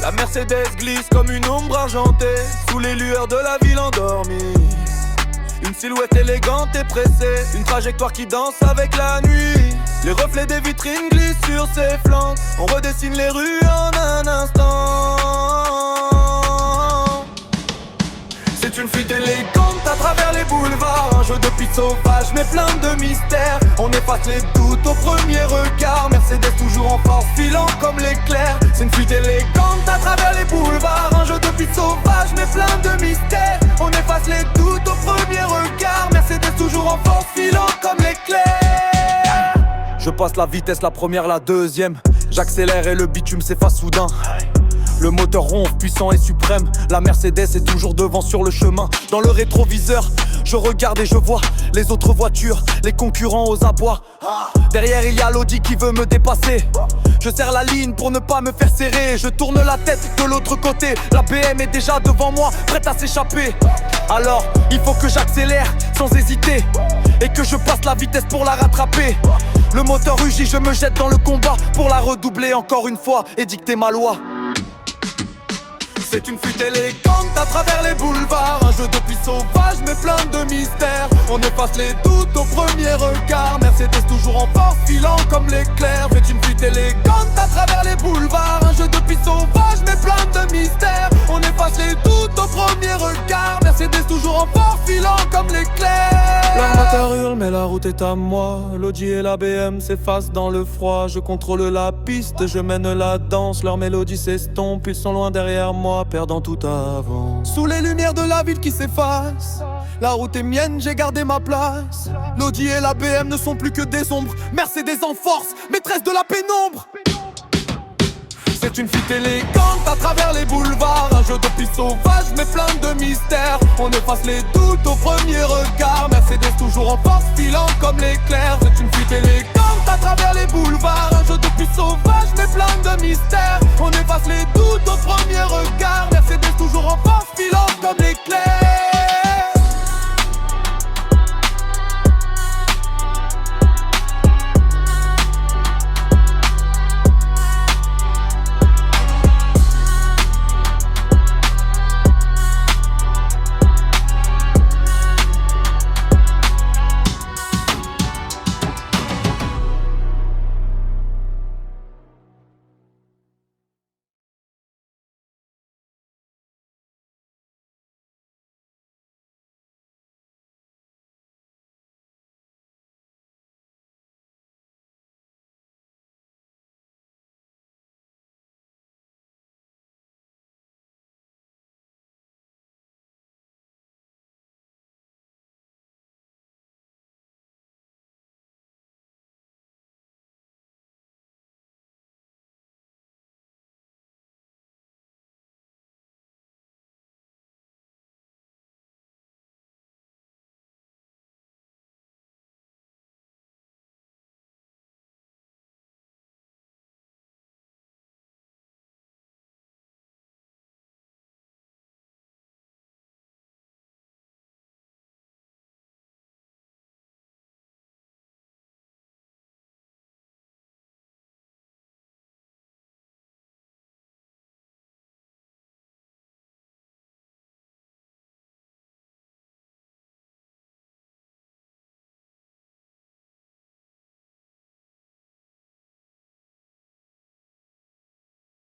La Mercedes glisse comme une ombre argentée sous les lueurs de la ville endormie. Une silhouette élégante et pressée, une trajectoire qui danse avec la nuit. Les reflets des vitrines glissent sur ses flancs, on redessine les rues en un instant. C'est une fuite élégante à travers les boulevards, un jeu de piste sauvage mais plein de mystères. On efface les doutes au premier regard, Mercedes toujours en force, filant comme l'éclair. C'est une fuite élégante à travers les boulevards, un jeu de piste sauvage mais plein de mystères. On efface les doutes au premier regard, Mercedes toujours en force, filant comme l'éclair. Je passe la vitesse, la première, la deuxième. J'accélère et le bitume s'efface soudain. Le moteur ronfle, puissant et suprême. La Mercedes est toujours devant sur le chemin. Dans le rétroviseur, je regarde et je vois les autres voitures, les concurrents aux abois. Derrière il y a l'Audi qui veut me dépasser. Je serre la ligne pour ne pas me faire serrer. Je tourne la tête de l'autre côté. La BM est déjà devant moi, prête à s'échapper. Alors il faut que j'accélère sans hésiter et que je passe la vitesse pour la rattraper. Le moteur rugit, je me jette dans le combat pour la redoubler encore une fois et dicter ma loi. C'est une fuite élégante à travers les boulevards, un jeu de piste sauvage mais plein de mystères. On efface les doutes au premier regard, Mercedes toujours en force, filant comme l'éclair. C'est une fuite élégante à travers les boulevards, un jeu de piste sauvage mais plein de mystères. On efface les doutes au premier regard, Mercedes toujours en force, filant comme l'éclair. L'armateur hurle mais la route est à moi, l'Audi et la BM s'effacent dans le froid. Je contrôle la piste, je mène la danse, leur mélodie s'estompe, ils sont loin derrière moi, perdant tout avant. Sous les lumières de la ville qui s'effacent, la route est mienne, j'ai gardé ma place. L'Audi et la BM ne sont plus que des ombres, Mercedes en force, maîtresse de la pénombre. C'est une fuite élégante à travers les boulevards, un jeu de piste sauvage mais plein de mystères. On efface les doutes au premier regard, Mercedes toujours en force, filant comme l'éclair. C'est une fuite élégante à travers les boulevards, un jeu de piste sauvage mais plein de mystères. On efface les doutes au premier regard, Mercedes toujours en force, filant comme l'éclair.